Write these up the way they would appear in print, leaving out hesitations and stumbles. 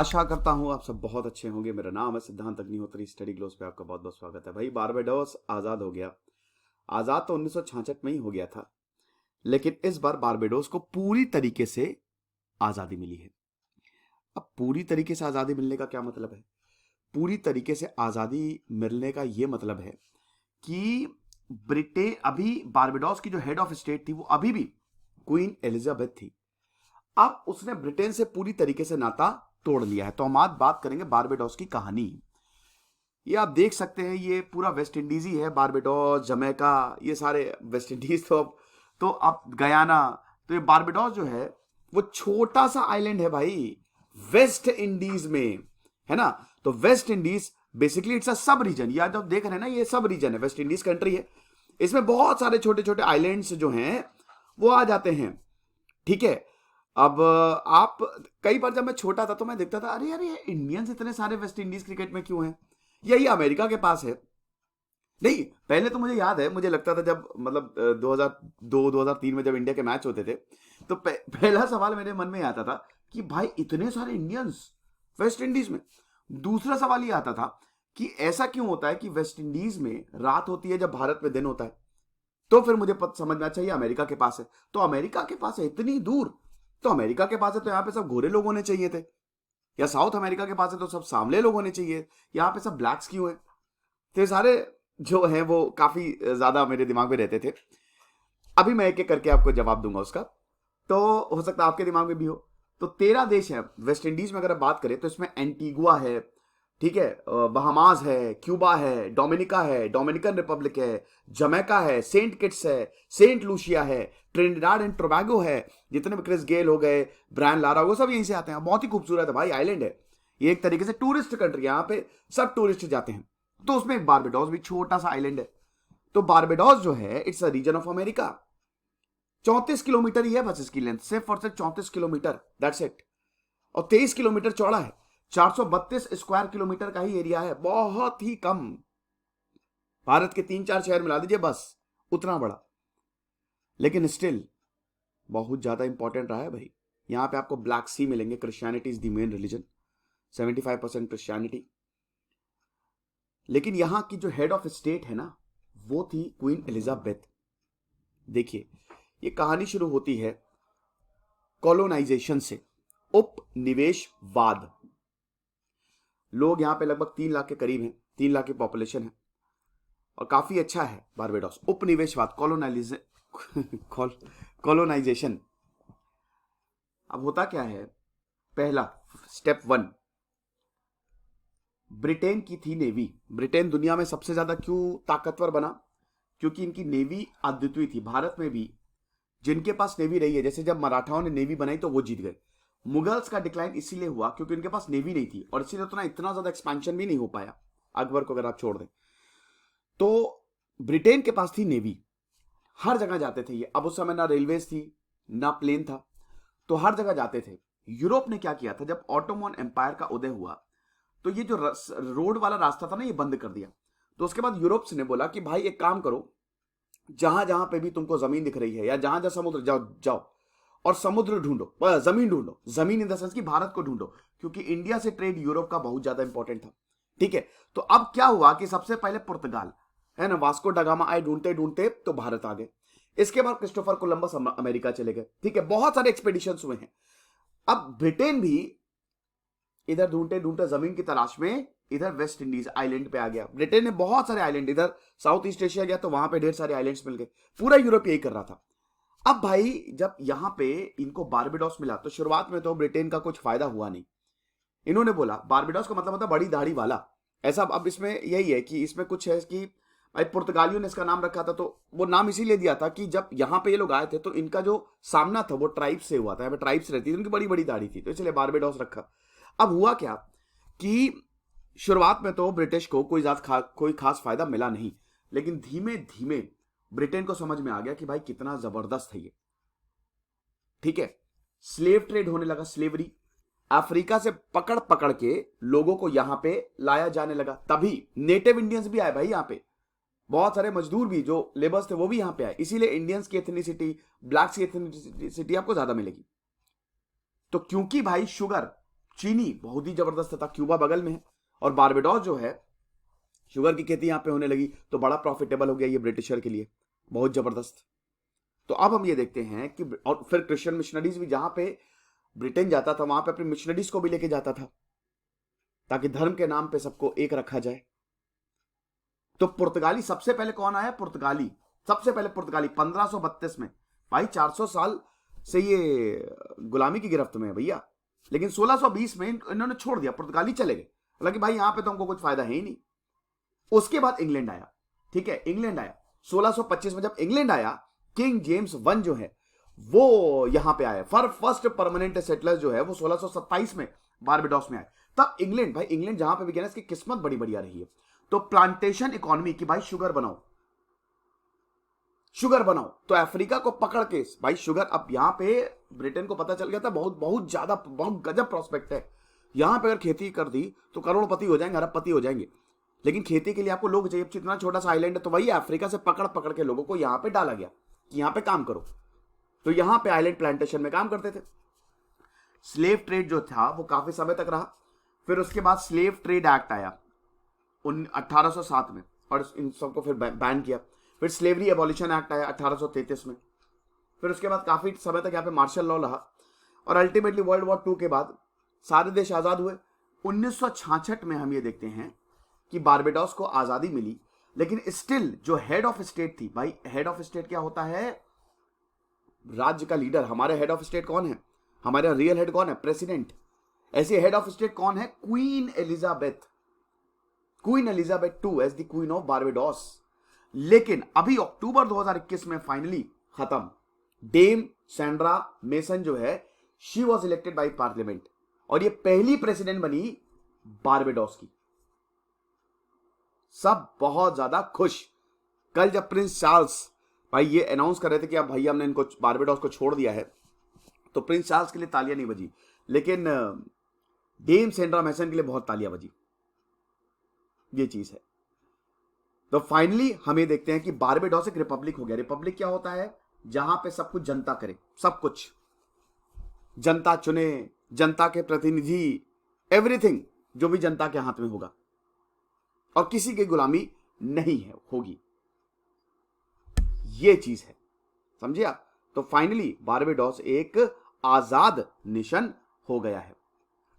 आशा करता हूँ आप सब बहुत अच्छे होंगे। मेरा नाम है सिद्धांत अग्निहोत्री। स्टडी ग्लोस पे आपका बहुत बहुत स्वागत है। भाई, बारबाडोस आज़ाद हो गया। आज़ाद तो 1966 में ही हो गया था, लेकिन इस बार बारबाडोस को पूरी तरीके से आज़ादी मिली है। अब पूरी तरीके से आज़ादी मिलने का क्या मतलब है? पूरी तरीके से आज़ादी मिलने का ये मतलब है कि ब्रिटेन, अभी बारबाडोस की जो हेड ऑफ स्टेट थी वो अभी भी क्वीन एलिजाबेथ थी। अब उसने ब्रिटेन से पूरी तरीके से नाता तोड़ लिया है। तो हम आज बात करेंगे बारबाडोस की कहानी। ये आप देख सकते हैं, ये पूरा वेस्ट इंडीज ही है। बारबाडोस, जमैका, ये सारे वेस्ट इंडीज। तो अब गयाना। तो ये बारबाडोस जो है वो छोटा सा आइलैंड है भाई, वेस्ट इंडीज में, है ना। तो West Indies basically it's a सब रीजन। या जब देख रहे हैं ना, ये सब रीजन है, वेस्ट इंडीज कंट्री है। इसमें बहुत सारे छोटे छोटे आइलैंड्स जो हैं वो आ जाते हैं। ठीक है। अब आप, कई बार जब मैं छोटा था तो मैं देखता था, अरे यार ये इंडियंस इतने सारे वेस्ट इंडीज क्रिकेट में क्यों हैं? यही अमेरिका के पास है। नहीं, पहले तो मुझे याद है, मुझे लगता था जब मतलब 2002 2003 में जब इंडिया के मैच होते थे, तो पहला सवाल मेरे मन में आता था कि भाई इतने सारे इंडियंस वेस्ट इंडीज में। दूसरा सवाल ये आता था कि ऐसा क्यों होता है कि वेस्ट इंडीज में रात होती है जब भारत में दिन होता है। तो फिर मुझे समझना चाहिए अमेरिका के पास है। तो अमेरिका के पास है इतनी दूर, तो अमेरिका के पास है तो यहाँ पे सब गोरे लोग होने चाहिए थे। या साउथ अमेरिका के पास है तो सब सांवले लोग होने चाहिए। यहाँ पे सब ब्लैक्स क्यों है? तो ये सारे जो हैं वो काफी ज्यादा मेरे दिमाग में रहते थे। अभी मैं एक एक करके आपको जवाब दूंगा उसका। तो हो सकता है आपके दिमाग में भी हो। तो 13 देश है वेस्ट इंडीज में। अगर आप बात करें तो इसमें एंटीगुआ है, ठीक है, बहामास है, क्यूबा है, डोमिनिका है, डोमिनिकन रिपब्लिक है, जमैका है, सेंट किट्स है, सेंट लूसिया है, ट्रिनिडाड एंड टोबैगो है। जितने भी क्रिस गेल हो गए, ब्रायन लारा, वो सब यहीं से आते हैं। बहुत ही खूबसूरत है भाई, आइलैंड है ये, एक तरीके से टूरिस्ट कंट्री। यहाँ पे सब टूरिस्ट जाते हैं। तो उसमें एक बारबाडोस भी छोटा सा आइलैंड है। तो बारबाडोस जो है it's a region of America. 34 kilometre ही है बस इसकी लेंथ, सिर्फ और सिर्फ 34 किलोमीटर, दैट्स इट। और 23 किलोमीटर चौड़ा है। 432 स्क्वायर किलोमीटर का ही एरिया है, बहुत ही कम। भारत के 3 4 शहर मिला दीजिए बस, उतना बड़ा। लेकिन स्टिल बहुत ज्यादा इंपॉर्टेंट रहा है भाई। यहां पे आपको ब्लैक सी मिलेंगे। Christianity is the main religion, 75% Christianity. लेकिन यहां की जो हेड ऑफ स्टेट है ना, वो थी क्वीन एलिजाबेथ। देखिए, ये कहानी शुरू होती है कॉलोनाइजेशन से, उपनिवेशवाद। लोग यहाँ पे लगभग 3 लाख के करीब हैं, 3 लाख की पॉपुलेशन है। और काफी अच्छा है बारबाडोस। उपनिवेशवाद, कॉलोनाइजेशन। अब होता क्या है? पहला, स्टेप 1, ब्रिटेन की थी नेवी। ब्रिटेन दुनिया में सबसे ज्यादा क्यों ताकतवर बना? क्योंकि इनकी नेवी अद्वितीय थी। भारत में भी जिनके पास नेवी रही है, जैसे जब मराठाओं ने नेवी बनाई तो वो जीत गए। मुगल्स का डिक्लाइन इसीलिए हुआ क्योंकि उनके पास नेवी नहीं थी, और इसीलिए इतना ज्यादा एक्सपेंशन भी नहीं हो पाया, अकबर को अगर आप छोड़ दें तो। ब्रिटेन के पास थी नेवी, हर जगह जाते थे ये। अब उस समय ना रेलवेज थी ना प्लेन था, तो हर जगह जाते थे। यूरोप ने क्या किया था, जब ऑटोमन एम्पायर का उदय हुआ तो ये जो रोड वाला रास्ता था ना, ये बंद कर दिया। तो उसके बाद यूरोप ने बोला कि भाई एक काम करो, जहां जहां पे भी तुमको जमीन दिख रही है या जहां जहां समुद्र, जाओ जाओ और समुद्र ढूंढो, जमीन ढूंढो। जमीन इन द सेंस कि भारत को ढूंढो, क्योंकि इंडिया से ट्रेड यूरोप का बहुत ज्यादा इंपॉर्टेंट था। ठीक है। तो अब क्या हुआ कि सबसे पहले पुर्तगाल, है ना, वास्को डगामा आए ढूंढते ढूंढते तो भारत आ गए। इसके बाद क्रिस्टोफर कोलंबस अमेरिका चले गए। ठीक है, बहुत सारे एक्सपेडिशन हुए हैं। अब ब्रिटेन भी इधर ढूंढते ढूंढते जमीन की तलाश में इधर वेस्ट इंडीज आइलैंड पे आ गया। ब्रिटेन ने बहुत सारे आइलैंड, इधर साउथ ईस्ट एशिया गया तो वहां पे ढेर सारे आइलैंड्स मिल गए। पूरा यूरोप यही कर रहा था। अब भाई जब यहां पे इनको बारबाडोस मिला तो शुरुआत में तो ब्रिटेन का कुछ फायदा हुआ नहीं। इन्होंने बोला, बारबाडोस का मतलब होता बड़ी दाढ़ी वाला, ऐसा। अब इसमें यही है कि इसमें कुछ है कि भाई पुर्तगालियों ने इसका नाम रखा था, तो वो नाम इसीलिए दिया था कि जब यहाँ पे ये लोग आए थे तो इनका जो सामना था वो ट्राइब्स से हुआ था। यहाँ पे ट्राइब्स रहती थी, उनकी बड़ी बड़ी दाढ़ी थी, तो इसलिए बारबाडोस रखा। अब हुआ क्या कि शुरुआत में तो ब्रिटिश को कोई खास फायदा मिला नहीं, लेकिन धीमे धीमे ब्रिटेन को समझ में आ गया कि भाई कितना जबरदस्त है ये। ठीक है। स्लेव ट्रेड होने लगा, स्लेवरी। अफ्रीका से पकड़ पकड़ के लोगों को यहां पे लाया जाने लगा। तभी नेटिव इंडियंस भी आए भाई यहां पे, बहुत सारे मजदूर भी जो लेबर्स थे वो भी यहां पे आए। इसीलिए इंडियंस की एथनिसिटी, ब्लैक्स की एथनिसिटी आपको ज्यादा मिलेगी। तो क्योंकि भाई शुगर, चीनी बहुत ही जबरदस्त था, क्यूबा बगल में है, और बारबेडोस जो है शुगर की खेती यहां पे होने लगी तो बड़ा प्रॉफिटेबल हो गया ये ब्रिटिशर के लिए, बहुत जबरदस्त। तो अब हम ये देखते हैं कि और फिर क्रिश्चियन मिशनरीज भी जहां पे ब्रिटेन जाता था वहां पे अपनी मिशनरीज को भी लेके जाता था ताकि धर्म के नाम पे सबको एक रखा जाए। तो पुर्तगाली सबसे पहले कौन आया? पुर्तगाली, सबसे पहले पुर्तगाली 1532 में। भाई 400 साल से ये गुलामी की गिरफ्त में है भैया, लेकिन 1620 में इन्होंने छोड़ दिया, पुर्तगाली चले गए, हालांकि भाई यहां पे तो हमको कुछ फायदा है ही नहीं। उसके बाद इंग्लैंड आया, ठीक है, इंग्लैंड आया 1625 में। जब इंग्लैंड आया, किंग जेम्स वन जो है वो यहां पे आया, फर्स्ट परमानेंट सेटलर जो है वो 1627 में बारबेडोस में आए। तब इंग्लैंड, भाई इंग्लैंड जहां पे भी गया ना, इसकी किस्मत बड़ी बढ़िया रही है। तो प्लांटेशन इकोनॉमी की, भाई शुगर बनाओ, शुगर बनाओ, तो अफ्रीका को पकड़ के भाई शुगर, अब यहां पे ब्रिटेन को पता चल गया था बहुत बहुत ज्यादा, बहुत गजब प्रोस्पेक्ट है यहां पे, अगर खेती कर दी तो करोड़पति हो जाएंगे, अरबपति हो जाएंगे, लेकिन खेती के लिए आपको लोग चाहिए। इतना छोटा सा आइलैंड है, तो वही अफ्रीका से पकड़ पकड़ के लोगों को यहां पे डाला गया कि यहां पे काम करो, तो यहां पे आइलैंड प्लांटेशन में काम करते थे। स्लेव ट्रेड जो था वो काफी समय तक रहा। फिर उसके बाद स्लेव ट्रेड एक्ट आया 1807 में, और इन सबको फिर बैन किया। फिर स्लेवरी एबॉलिशन एक्ट आया 1833 में। फिर उसके बाद काफी समय तक यहाँ पे मार्शल लॉ रहा, और अल्टीमेटली वर्ल्ड वॉर 2 के बाद सारे देश आजाद हुए। 1966 में हम ये देखते हैं कि बारबेडोस को आजादी मिली, लेकिन स्टिल जो हेड ऑफ स्टेट थी, भाई हेड ऑफ स्टेट क्या होता है? राज्य का लीडर। हमारे हेड ऑफ स्टेट कौन है? हमारे रियल हेड कौन है? प्रेसिडेंट। ऐसे हेड ऑफ स्टेट कौन है? Queen Elizabeth, Queen Elizabeth II as the Queen of Barbados. लेकिन अभी अक्टूबर 2021 में फाइनली खत्म, डेम सैंड्रा मेसन जो है, she was elected by parliament, और ये पहली प्रेसिडेंट बनी बारबेडोस की। सब बहुत ज्यादा खुश। कल जब प्रिंस चार्ल्स भाई ये अनाउंस कर रहे थे कि अब भाई हमने इनको बारबेडोस को छोड़ दिया है, तो प्रिंस चार्ल्स के लिए तालियां नहीं बजी, लेकिन डेम सैंड्रा मेसन के लिए बहुत तालियां बजी। ये चीज है। तो फाइनली हम ये देखते हैं कि बारबेडोस एक रिपब्लिक हो गया। रिपब्लिक क्या होता है? जहां पे सब कुछ जनता करे, सब कुछ जनता चुने, जनता के प्रतिनिधि, एवरीथिंग जो भी जनता के हाथ में होगा, और किसी की गुलामी नहीं है होगी। ये चीज है, समझे आप? तो फाइनली बारबेडोस एक आजाद नेशन हो गया है।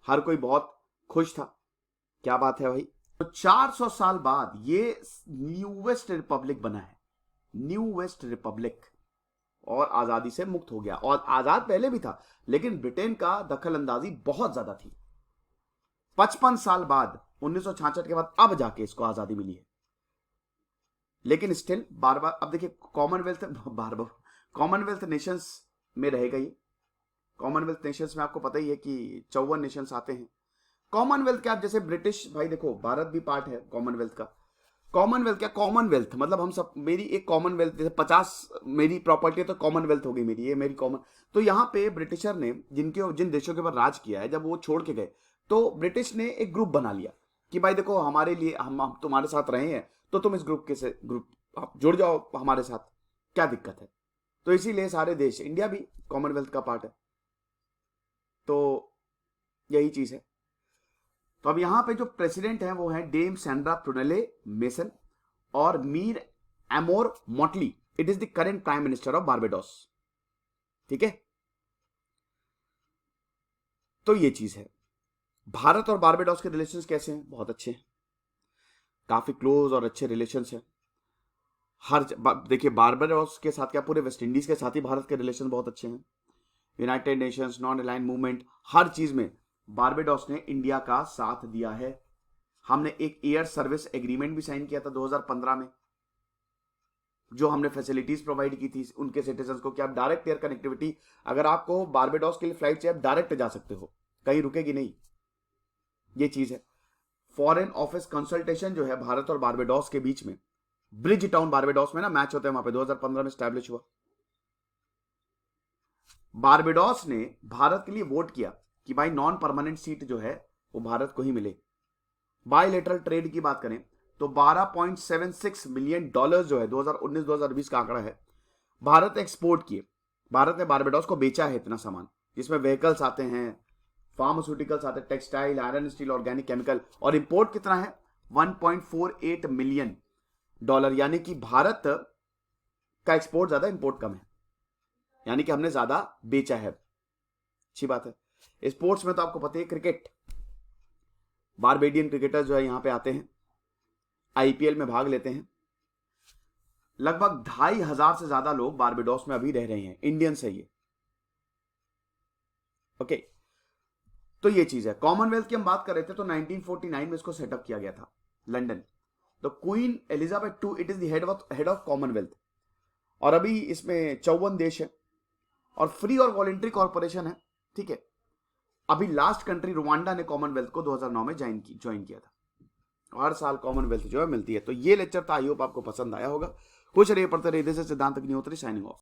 हर कोई बहुत खुश था। क्या बात है भाई। तो 400 साल बाद ये न्यू वेस्ट रिपब्लिक बना है, न्यू वेस्ट रिपब्लिक, और आजादी से मुक्त हो गया। और आजाद पहले भी था, लेकिन ब्रिटेन का दखल अंदाजी बहुत ज्यादा थी। 55 साल बाद 1966 के बाद अब जाके इसको आजादी मिली है, लेकिन स्टिल बार बार, अब देखिए कॉमनवेल्थ नेशंस में रहेगा ये। कॉमनवेल्थ नेशंस में आपको पता ही है कि 54 नेशंस आते हैं। कॉमनवेल्थ क्या, जैसे ब्रिटिश, भाई देखो भारत भी पार्ट है कॉमनवेल्थ का। कॉमनवेल्थ क्या? कॉमनवेल्थ मतलब हम सब, मेरी एक कॉमनवेल्थ, जैसे 50 मेरी प्रॉपर्टी है तो कॉमनवेल्थ हो गई मेरी, ये मेरी कॉमन। तो यहाँ पे ब्रिटिशर ने जिन देशों के ऊपर राज किया है, जब वो छोड़ के गए तो ब्रिटिश ने एक ग्रुप बना लिया कि भाई देखो हमारे लिए, हम तुम्हारे साथ रहे हैं, तो तुम इस ग्रुप आप जुड़ जाओ हमारे साथ, क्या दिक्कत है? तो इसीलिए सारे देश, इंडिया भी कॉमनवेल्थ का पार्ट है। तो यही चीज है। तो अब यहां पे जो प्रेसिडेंट हैं वो हैं डेम सैंड्रा प्रुनेले मेसन और Mia Amor Mottley. It is the current prime minister of Barbados. ठीक है, तो ये चीज है। भारत और बारबेडोस के रिलेशंस कैसे हैं? बहुत अच्छे हैं, काफी क्लोज और अच्छे रिलेशंस हैं। देखिए बारबेडोस के साथ क्या, पूरे वेस्ट इंडीज के साथ ही भारत के रिलेशन बहुत अच्छे हैं। United Nations, non aligned movement, हर चीज में बारबेडोस ने इंडिया का साथ दिया है। हमने एक एयर सर्विस एग्रीमेंट भी साइन किया था 2015 में, जो हमने फैसिलिटीज प्रोवाइड की थी उनके सिटीजन को कि आप डायरेक्ट एयर कनेक्टिविटी, अगर आपको बारबेडोस के लिए फ्लाइट चाहिए आप डायरेक्ट जा सकते हो, कहीं रुकेगी नहीं। ये चीज है। फॉरेन ऑफिस कंसल्टेशन जो है भारत और बारबेडोस के बीच में, ब्रिज टाउन बारबेडोस में ना मैच होते हैं, वहां पे 2015 में स्टैब्लिश हुआ। बारबेडोस ने भारत के लिए वोट किया कि भाई नॉन परमानेंट सीट जो है वो भारत को ही मिले। बायलैटरल ट्रेड की बात करें तो $12.76 मिलियन जो है 2019-2020 का आंकड़ा है, भारत एक्सपोर्ट किए। भारत ने बारबेडोस को बेचा है इतना सामान, जिसमें व्हीकल्स आते हैं, फार्मास्यूटिकल्स आते हैं, textile, iron, steel, organic, chemical. और इंपोर्ट कितना है? $1.48 मिलियन, यानी कि भारत का एक्सपोर्ट ज्यादा, इंपोर्ट कम है, यानी कि हमने ज्यादा बेचा है। अच्छी बात है। स्पोर्ट्स में तो आपको पता है क्रिकेट, बारबेडियन क्रिकेटर जो है यहां पे आते हैं, आईपीएल में भाग लेते हैं। लगभग 2,500 से ज्यादा लोग बारबेडोस में अभी रह रहे हैं, इंडियंस है ये। ओके, तो ये चीज है। कॉमनवेल्थ की हम बात कर रहे थे तो 1949 में इसको सेटअप किया गया था, लंदन। तो queen Elizabeth II, it is the head of Commonwealth. और अभी इसमें 54 देश है और फ्री और वॉलेंट्री कॉर्पोरेशन है, ठीक है। अभी लास्ट कंट्री रुवांडा ने कॉमनवेल्थ को 2009 में ज्वाइन किया था। हर साल कॉमनवेल्थ जो है मिलती है। तो ये लेक्चर था, आई होप आपको पसंद आया होगा। खुश रहिए, पढ़ते रहिए। दिस इज सिद्धांत अग्निहोत्री साइनिंग ऑफ।